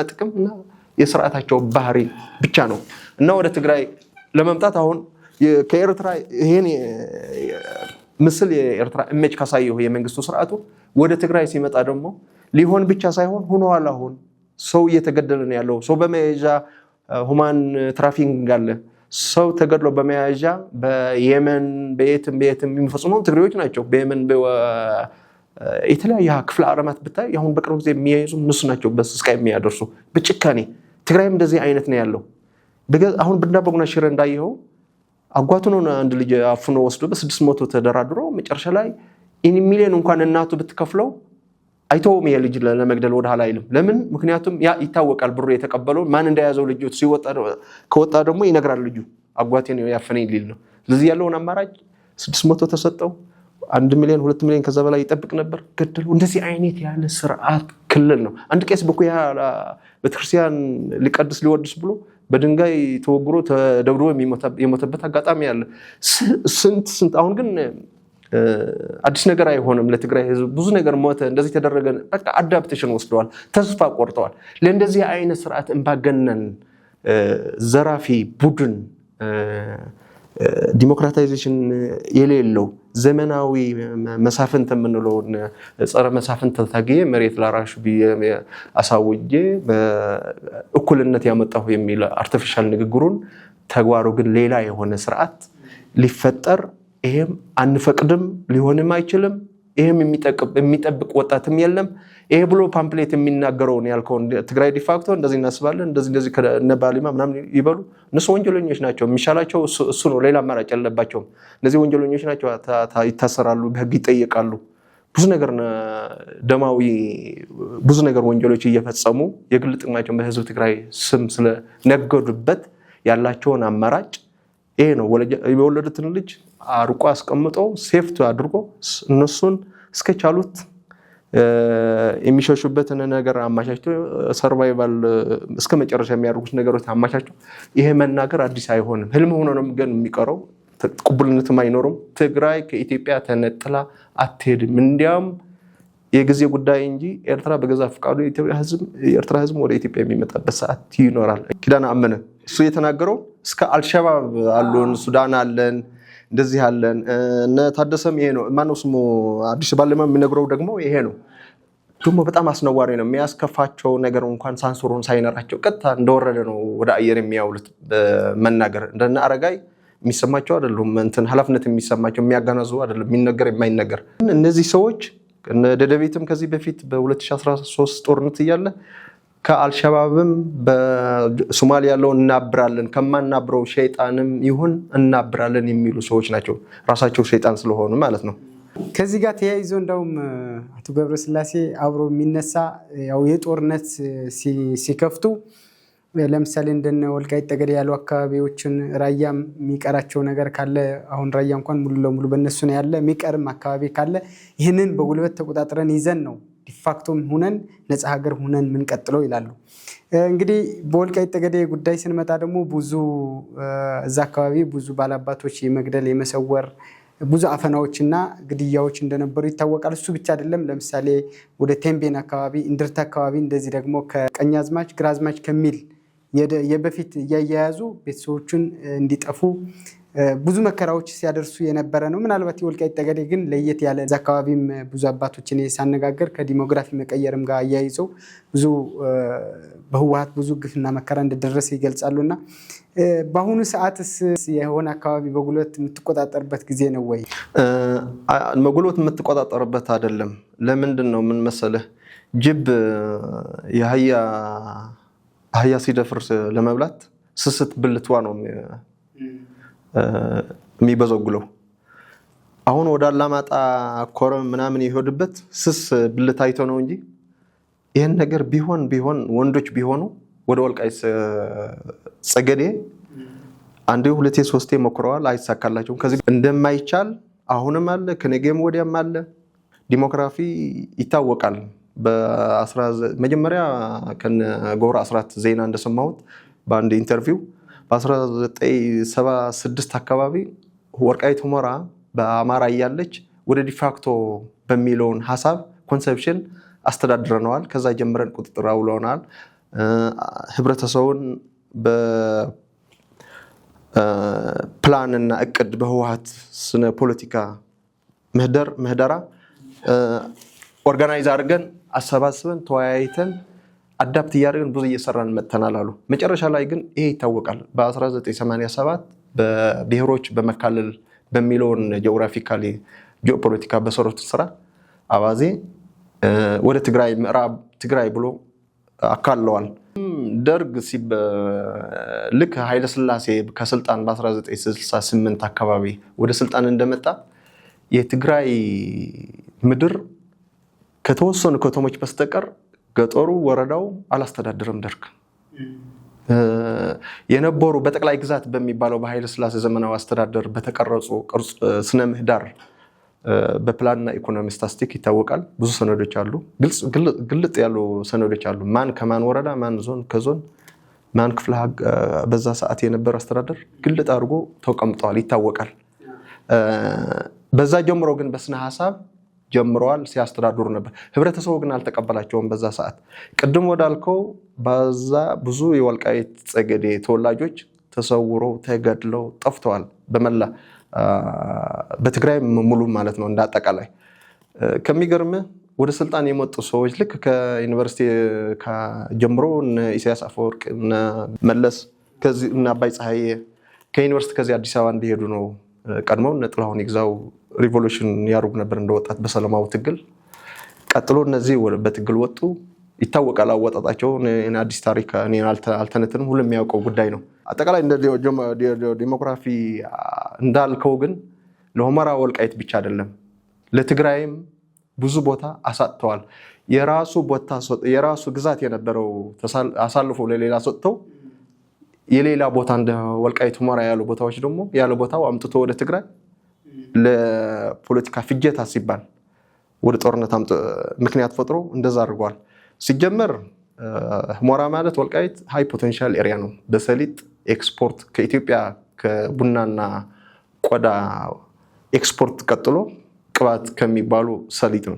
የስርዓታቸው ባህሪ ብቻ ነው እና ወደ ትግራይ ለመምጣት አሁን ከኤርትራ ይሄን ምስል የኤርትራ ኢሜጅ ካሳየው የመንግስቱ ስርዓቱ ወደ ትግራይ ሲመጣ ደግሞ ሊሆን ብቻ ሳይሆን ሆኗል። አሁን ሰው እየተገደለ ነው ያለው። ሰው በመያዣ ሁማን ትራፊኪንግ አለ። ሰው ተገድሎ በመያዣ በየመን በየትም የሚፈጽመው ትግሬዎች ናቸው። በየመን የተለያየ ክፍለ ዓለማት ብታይ አሁን በቅርብ ጊዜ የሚያይዙ እነሱ ናቸው በስቃይ የሚያደርሱ በጭካኔ። ትግራይም እንደዚህ አይነት ነው ያለው። አሁን ብናበጉና ሽረ እንዳየኸው አጓቱ ነው አንድ ልጅ አፍኖ ወስዶ በ600 ተደራድሮ መጨረሻ ላይ ሚሊዮን እንኳን እናቱ ብትከፍለው አይተውም ይሄ ልጅ ለመግደል ወደ ኋላ አይልም። ለምን? ምክንያቱም ያ ይታወቃል ብሩ የተቀበለው ማን እንደያዘው ልጅ ከወጣ ደግሞ ይነግራል ልጁ አጓቴ ነው ያፈነኝ ሊል ነው። ስለዚህ ያለውን አማራጭ 600 ተሰጠው 1 ሚሊዮን 2 ሚሊዮን ከዛ በላይ ይጠብቅ ነበር ገደሉ። እንደዚህ አይነት ያለ ስርዓት ክልል ነው። አንድ ቄስ በኩያ ቤተክርስቲያን ሊቀድስ ሊወድስ ብሎ በድንጋይ ተወግሮ ተደብድቦ የሞተበት አጋጣሚ አለ። ስንት አሁን ግን አዲስ ነገር አይሆንም። ለትግራይ ህዝብ ብዙ ነገር ሞተ፣ እንደዚህ ተደረገ፣ በቃ አዳፕቴሽን ወስደዋል፣ ተስፋ ቆርጠዋል። ለእንደዚህ አይነት ስርዓት እንባገነን ዘራፊ ቡድን ዲሞክራታይዜሽን የሌለው ዘመናዊ መሳፍንት የምንለውን ጸረ መሳፍንት ታግዬ መሬት ላራሹ አሳውጄ በእኩልነት ያመጣሁ የሚል አርቲፊሻል ንግግሩን ተግባሩ ግን ሌላ የሆነ ስርዓት ሊፈጠር ይሄም አንፈቅድም፣ ሊሆንም አይችልም። ይሄም የሚጠብቅ ወጣትም የለም። ይሄ ብሎ ፓምፕሌት የሚናገረውን ያልከውን ትግራይ ዲፋክቶ እንደዚህ እናስባለን እንደዚህ ከነባሊማ ምናምን ይበሉ። እነሱ ወንጀለኞች ናቸው። የሚሻላቸው እሱ ነው። ሌላ አማራጭ የለባቸውም። እነዚህ ወንጀለኞች ናቸው። ይታሰራሉ፣ በህግ ይጠየቃሉ። ብዙ ነገር ደማዊ ብዙ ነገር ወንጀሎች እየፈጸሙ የግል ጥቅማቸውን በህዝብ ትግራይ ስም ስለነገዱበት ያላቸውን አማራጭ ይሄ ነው። የወለዱትን ልጅ አርቆ አስቀምጠው ሴፍት አድርጎ እነሱን እስከቻሉት የሚሸሹበትን ነገር አማቻቸው ሰርቫይቫል እስከ መጨረሻ የሚያደርጉት ነገሮች አማቻቸው። ይሄ መናገር አዲስ አይሆንም። ህልም ሆኖ ነው ግን የሚቀረው። ቅቡልነትም አይኖርም። ትግራይ ከኢትዮጵያ ተነጥላ አትሄድም። እንዲያውም የጊዜ ጉዳይ እንጂ ኤርትራ በገዛ ፈቃዱ የኤርትራ ህዝብ ወደ ኢትዮጵያ የሚመጣበት ሰዓት ይኖራል። ኪዳነ አመነ እሱ የተናገረው እስከ አልሸባብ አሉን፣ ሱዳን አለን፣ እንደዚህ አለን። እነ ታደሰም ይሄ ነው። ማነው ስሙ አዲስ ባለማ የሚነግረው ደግሞ ይሄ ነው። ደግሞ በጣም አስነዋሪ ነው። የሚያስከፋቸው ነገር እንኳን ሳንሱሩን ሳይነራቸው ቀጥታ እንደወረደ ነው ወደ አየር የሚያውሉት መናገር። እንደነ አረጋይ የሚሰማቸው አይደሉም። ኃላፊነት የሚሰማቸው የሚያገናዝቡ አይደለም። የሚነገር የማይነገር እነዚህ ሰዎች ደደቤትም ከዚህ በፊት በ2013 ጦርነት እያለ ከአልሸባብም በሶማሊያ ያለው እናብራለን ከማናብረው ሸይጣንም ይሁን እናብራለን የሚሉ ሰዎች ናቸው። ራሳቸው ሸይጣን ስለሆኑ ማለት ነው።
ከዚህ ጋር ተያይዞ እንደውም አቶ ገብረስላሴ አብሮ የሚነሳ ያው የጦርነት ሲከፍቱ ለምሳሌ እንደነ ወልቃይት ጠገዴ ያሉ አካባቢዎችን ራያም የሚቀራቸው ነገር ካለ አሁን ራያ እንኳን ሙሉ ለሙሉ በእነሱ ነው ያለ። የሚቀርም አካባቢ ካለ ይህንን በጉልበት ተቆጣጥረን ይዘን ነው ዲፋክቶም ሁነን ነፃ ሀገር ሁነን ምንቀጥለው ይላሉ። እንግዲህ በወልቃይት ጠገዴ ጉዳይ ስንመጣ ደግሞ ብዙ እዛ አካባቢ ብዙ ባላባቶች የመግደል የመሰወር ብዙ አፈናዎችና ግድያዎች እንደነበሩ ይታወቃል። እሱ ብቻ አይደለም። ለምሳሌ ወደ ቴምቤን አካባቢ እንድርታ አካባቢ እንደዚህ ደግሞ ከቀኛዝማች ግራዝማች ከሚል የበፊት እያያያዙ ቤተሰቦቹን እንዲጠፉ ብዙ መከራዎች ሲያደርሱ የነበረ ነው። ምናልባት የወልቃይት ጠገዴ ግን ለየት ያለ እዛ አካባቢም ብዙ አባቶችን ሳነጋገር ከዲሞግራፊ መቀየርም ጋር አያይዘው ብዙ በህወሓት ብዙ ግፍና መከራ እንደደረሰ ይገልጻሉና በአሁኑ ሰዓትስ የሆነ አካባቢ በጉልበት የምትቆጣጠርበት ጊዜ ነው ወይ?
በጉልበት የምትቆጣጠርበት አይደለም። ለምንድን ነው? ምን መሰለህ፣ ጅብ አህያ ሲደፍር ለመብላት ስስት ብልቷ ነው የሚበዘጉለው። አሁን ወደ አላማጣ ኮረም ምናምን ይሄድበት ስስ ብልት አይቶ ነው እንጂ ይሄን ነገር ቢሆን ወንዶች ቢሆኑ ወደ ወልቃይት ጠገዴ አንዴ ሁለቴ ሶስቴ ሞክረዋል፣ አይሳካላቸውም። ከዚህ እንደማይቻል አሁንም አለ፣ ከነገም ወዲያም አለ። ዲሞክራሲ ይታወቃል። መጀመሪያ ከጎራ አስራት ዜና እንደሰማሁት በአንድ ኢንተርቪው በ1976 አካባቢ ወልቃይት ሁመራ በአማራ እያለች ወደ ዲፋክቶ በሚለውን ሀሳብ ኮንሰፕሽን አስተዳድረነዋል። ከዛ ጀምረን ቁጥጥር አውለናል። ህብረተሰቡን በፕላንና እቅድ በህወሓት ስነ ፖለቲካ ምህደራ ኦርጋናይዝ አድርገን አሰባስበን ተወያይተን አዳፕት እያደረግን ብዙ እየሰራን መጥተናል አሉ። መጨረሻ ላይ ግን ይሄ ይታወቃል። በ1987 በብሔሮች በመካለል በሚለውን ጂኦግራፊካሊ ጂኦፖለቲካ በሰሩት ስራ አባዜ ወደ ትግራይ ምዕራብ ትግራይ ብሎ አካለዋል። ደርግ ልክ ኃይለ ሥላሴ ከስልጣን በ1968 አካባቢ ወደ ስልጣን እንደመጣ የትግራይ ምድር ከተወሰኑ ከተሞች በስተቀር ገጠሩ ወረዳው አላስተዳደረም። ደርግ የነበሩ በጠቅላይ ግዛት በሚባለው በኃይለ ሥላሴ ዘመናዊ አስተዳደር በተቀረጹ ቅርጽ ስነ ምህዳር በፕላንና ኢኮኖሚ ስታስቲክ ይታወቃል። ብዙ ሰነዶች አሉ፣ ግልጥ ያሉ ሰነዶች አሉ። ማን ከማን ወረዳ፣ ማን ዞን ከዞን፣ ማን ክፍለ በዛ ሰዓት የነበረ አስተዳደር ግልጥ አድርጎ ተቀምጠዋል፣ ይታወቃል። በዛ ጀምሮ ግን በስነ ሀሳብ ጀምረዋል፣ ሲያስተዳድሩ ነበር። ህብረተሰቡ ግን አልተቀበላቸውም። በዛ ሰዓት ቅድም ወዳልከው በዛ ብዙ የወልቃይት ጸገዴ ተወላጆች ተሰውረው ተገድለው ጠፍተዋል። በመላ በትግራይ ሙሉ ማለት ነው። እንዳጠቃላይ ከሚገርምህ ወደ ስልጣን የመጡ ሰዎች ልክ ከዩኒቨርሲቲ ጀምሮ ኢሳያስ አፈወርቅ እና መለስ ከዚህ እና አባይ ፀሐዬ ከዩኒቨርሲቲ ከዚህ አዲስ አበባ እንዲሄዱ ነው። ቀድሞው ጥላሁን ይግዛው ሪቮሉሽን ያደርጉ ነበር እንደወጣት በሰላማዊ ትግል። ቀጥሎ እነዚህ በትግል ወጡ። ይታወቃል አወጣጣቸው። አዲስ ታሪክ እኔ አልተነትንም፣ ሁሉም የሚያውቀው ጉዳይ ነው። አጠቃላይ እንደ ዲሞክራሲ እንዳልከው ግን ለሁመራ ወልቃይት ብቻ አይደለም፣ ለትግራይም ብዙ ቦታ አሳጥተዋል። የራሱ ግዛት የነበረው አሳልፎ ለሌላ ሰጥተው የሌላ ቦታ እንደ ወልቃይት ሁመራ ያሉ ቦታዎች ደግሞ ያለ ቦታው አምጥቶ ወደ ትግራይ ለፖለቲካ ፍጀታ ሲባል ወደ ጦርነት ምክንያት ፈጥሮ እንደዛ አድርጓል። ሲጀመር ሁመራ ማለት ወልቃይት ሃይ ፖቴንሻል ኤሪያ ነው። በሰሊጥ ኤክስፖርት ከኢትዮጵያ ከቡናና ቆዳ ኤክስፖርት ቀጥሎ ቅባት ከሚባሉ ሰሊጥ ነው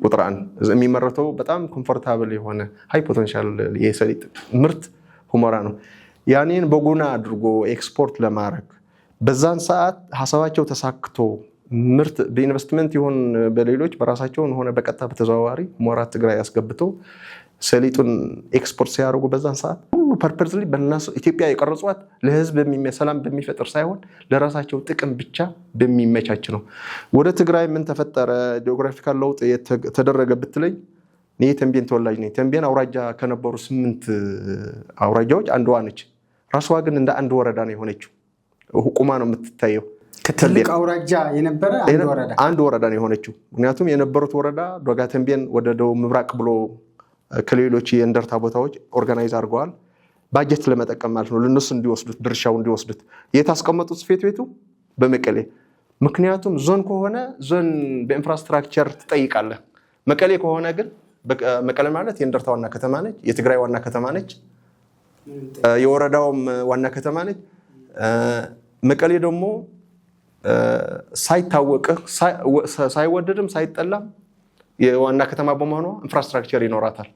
ቁጥር 1 የሚመረተው። በጣም ኮምፎርታብል የሆነ ሃይ ፖቴንሻል የሰሊጥ ምርት ሁመራ ነው። ያኔን በጉና አድርጎ ኤክስፖርት ለማድረግ በዛን ሰዓት ሀሳባቸው ተሳክቶ ምርት በኢንቨስትመንት ይሁን በሌሎች በራሳቸው ሆነ በቀጥታ በተዘዋዋሪ ሁመራ ትግራይ ያስገብተው ሰሊጡን ኤክስፖርት ሲያደርጉ በዛን ሰዓት ሁሉ ፐርፐዝሊ በእነሱ ኢትዮጵያ የቀረጿት ለህዝብ ሰላም በሚፈጥር ሳይሆን ለራሳቸው ጥቅም ብቻ በሚመቻች ነው። ወደ ትግራይ ምን ተፈጠረ? ጂኦግራፊካል ለውጥ ተደረገ ብትለኝ እኔ ተንቤን ተወላጅ ነኝ። ተንቤን አውራጃ ከነበሩ 8 አውራጃዎች አንዷ ነች። ራስዋ ግን እንደ አንድ ወረዳ ነው የሆነችው። ቁማ ነው የምትታየው።
ከትልቅ አውራጃ የነበረ
አንድ ወረዳ ነው የሆነችው። ምክንያቱም የነበሩት ወረዳ ዶጋ ተንቤን ወደ ደቡብ ምብራቅ ብሎ ከሌሎች የእንደርታ ቦታዎች ኦርጋናይዝ አድርገዋል። ባጀት ለመጠቀም ማለት ነው። ለነሱ እንዲወስዱት ድርሻው እንዲወስዱት የታስቀመጡት ጽሕፈት ቤቱ በመቀሌ። ምክንያቱም ዞን ከሆነ ዞን በኢንፍራስትራክቸር ትጠይቃለህ። መቀሌ ከሆነ ግን መቀሌ ማለት የእንደርታ ዋና ከተማ ነች፣ የትግራይ ዋና ከተማ ነች፣ የወረዳውም ዋና ከተማ ነች። መቀሌ ደግሞ ሳይታወቅህ ሳይወደድም ሳይጠላም የዋና ከተማ በመሆኗ ኢንፍራስትራክቸር ይኖራታል።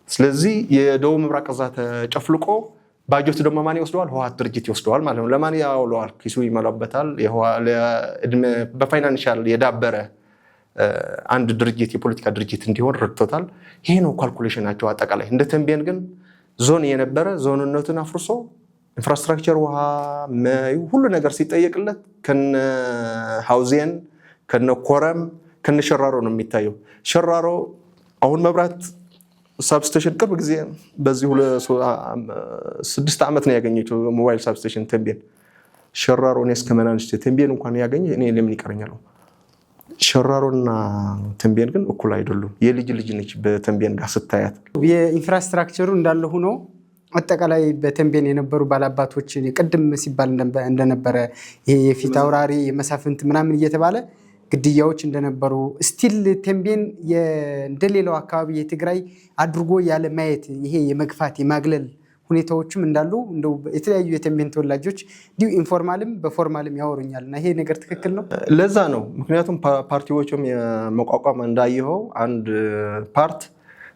ስለዚህ የደቡብ ምብራቅ እዛ ተጨፍልቆ ባጀቱ ደግሞ ማን ይወስደዋል? ህወሓት ድርጅት ይወስደዋል ማለት ነው። ለማን ያውለዋል? ኪሱ ይመላበታል። በፋይናንሻል የዳበረ አንድ ድርጅት የፖለቲካ ድርጅት እንዲሆን ረድቶታል። ይሄ ነው ካልኩሌሽናቸው አጠቃላይ። እንደ ተንቤን ግን ዞን የነበረ ዞንነቱን አፍርሶ ኢንፍራስትራክቸር፣ ውሃ፣ ሁሉ ነገር ሲጠየቅለት ከነ ሃውዜን ከነ ኮረም ከነ ሸራሮ ነው የሚታየው። ሸራሮ አሁን መብራት ሳብስቴሽን ቅርብ ጊዜ በዚህ 6 ዓመት ነው ያገኘችው ሞባይል ሳብስቴሽን ተንቤን። ሸራሮ እኔ እስከመናንሽ ተንቤን እንኳን ያገኘ እኔ ለምን ይቀረኛል? ሸራሮና ተንቤን ግን እኩል አይደሉም። የልጅ ነች በተንቤን ጋር ስታያት።
የኢንፍራስትራክቸሩ እንዳለ ሆኖ አጠቃላይ በተንቤን የነበሩ ባላባቶች ቅድም ሲባል እንደነበረ ይሄ የፊት አውራሪ የመሳፍንት ምናምን እየተባለ ግድያዎች እንደነበሩ ስቲል ተንቤን እንደሌላው አካባቢ የትግራይ አድርጎ ያለ ማየት ይሄ የመግፋት የማግለል ሁኔታዎችም እንዳሉ እንደው የተለያዩ የተንቤን ተወላጆች ዲው ኢንፎርማልም በፎርማልም ያወሩኛል እና ይሄ ነገር ትክክል ነው።
ለዛ ነው ምክንያቱም ፓርቲዎችም የመቋቋም እንዳየኸው አንድ ፓርት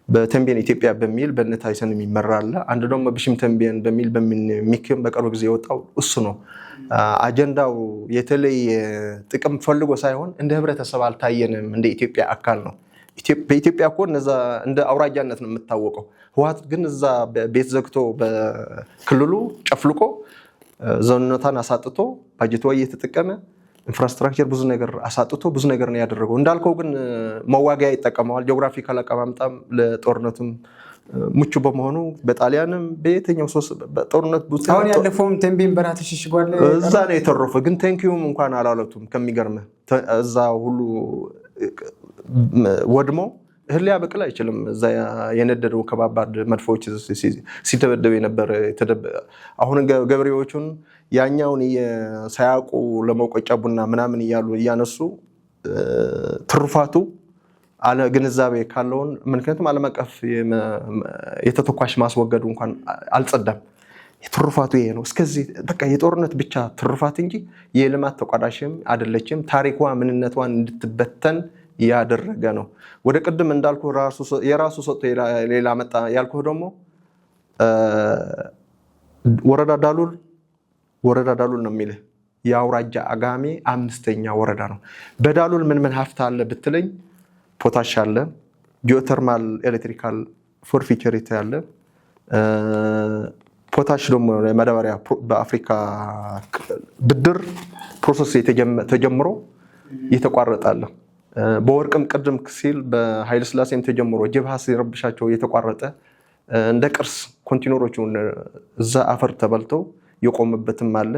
በተንቤን ኢትዮጵያ በሚል በነታይሰን የሚመራ አለ። አንድ ደግሞ በሽም ተንቤን በሚል በሚክም በቅርብ ጊዜ የወጣው እሱ ነው። አጀንዳው የተለየ ጥቅም ፈልጎ ሳይሆን እንደ ህብረተሰብ አልታየንም፣ እንደ ኢትዮጵያ አካል ነው። በኢትዮጵያ እኮ እነዛ እንደ አውራጃነት ነው የምታወቀው። ህወሓት ግን እዛ ቤት ዘግቶ በክልሉ ጨፍልቆ ዘውነታን አሳጥቶ ባጀቷ እየተጠቀመ ኢንፍራስትራክቸር ብዙ ነገር አሳጥቶ ብዙ ነገር ነው ያደረገው። እንዳልከው ግን መዋጊያ ይጠቀመዋል። ጂኦግራፊካል አቀማመጣም ለጦርነትም ምቹ በመሆኑ በጣሊያንም በየትኛው ጦርነት ብዙ
አሁን ያለፈውም ተንቤን በረሃ ተሸሽጓል።
እዛ ነው የተረፈ። ግን ቴንኪዩም እንኳን አላለቱም። ከሚገርምህ እዛ ሁሉ ወድሞ እህል ሊያበቅል አይችልም። እዛ የነደደው ከባባድ መድፎች ሲደበደብ የነበረ አሁን ገበሬዎቹን ያኛውን ሳያውቁ ለመውቀጫ ቡና ምናምን እያሉ እያነሱ ትሩፋቱ አለ ግንዛቤ ካለውን ምክንያቱም ዓለም አቀፍ የተተኳሽ ማስወገዱ እንኳን አልጸዳም። ትሩፋቱ ይሄ ነው። እስከዚህ በቃ የጦርነት ብቻ ትሩፋት እንጂ የልማት ተቋዳሽም አይደለችም። ታሪኳ ምንነቷን እንድትበተን ያደረገ ነው። ወደ ቅድም እንዳልኩ የራሱ ሰጥቶ ሌላ መጣ ያልኩ ደግሞ ወረዳ ዳሉል ነው የሚልህ የአውራጃ አጋሜ 5ኛ ወረዳ ነው። በዳሉል ምን ሀብት አለ ብትለኝ ፖታሽ አለ፣ ጂኦተርማል ኤሌክትሪካል ፎርፊቸሪቲ አለ። ፖታሽ ደግሞ ማዳበሪያ በአፍሪካ ብድር ፕሮሰስ ተጀምሮ የተቋረጠ አለ። በወርቅም ቅድም ሲል በኃይለ ሥላሴም ተጀምሮ ጀብሃ ሲረብሻቸው የተቋረጠ እንደ ቅርስ ኮንቲነሮቹ እዛ አፈር ተበልተው የቆመበትም አለ።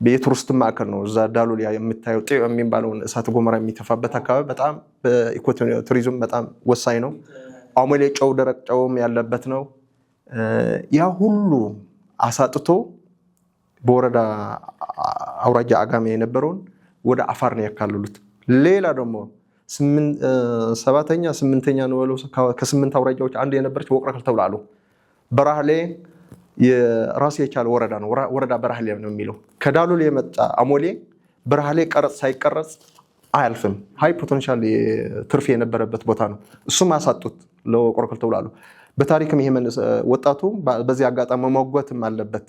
የቱሪስት ማዕከል ነው። እዛ ዳሉል የምታየው ጤ የሚባለውን እሳተ ገሞራ የሚተፋበት አካባቢ በጣም በኢኮ ቱሪዝም በጣም ወሳኝ ነው። አሞሌ ጨው ደረቅ ጨውም ያለበት ነው። ያ ሁሉ አሳጥቶ በወረዳ አውራጃ አጋሜ የነበረውን ወደ አፋር ነው ያካለሉት። ሌላ ደግሞ 7ኛ 8ኛ ነው ወለው ከ8 አውራጃዎች አንድ የነበረች ወቅረክል ተብላሉ። በራህሌ የራስ የቻለ ወረዳ ነው። ወረዳ በራህሌ ነው የሚለው። ከዳሉል የመጣ አሞሌ በራህሌ ቀረጽ ሳይቀረጽ አያልፍም። ሃይ ፖቴንሻል ትርፍ የነበረበት ቦታ ነው። እሱም አሳጡት ለወቅረክል ተብላሉ። በታሪክም ይሄ ወጣቱ በዚህ አጋጣሚ መሞገትም አለበት።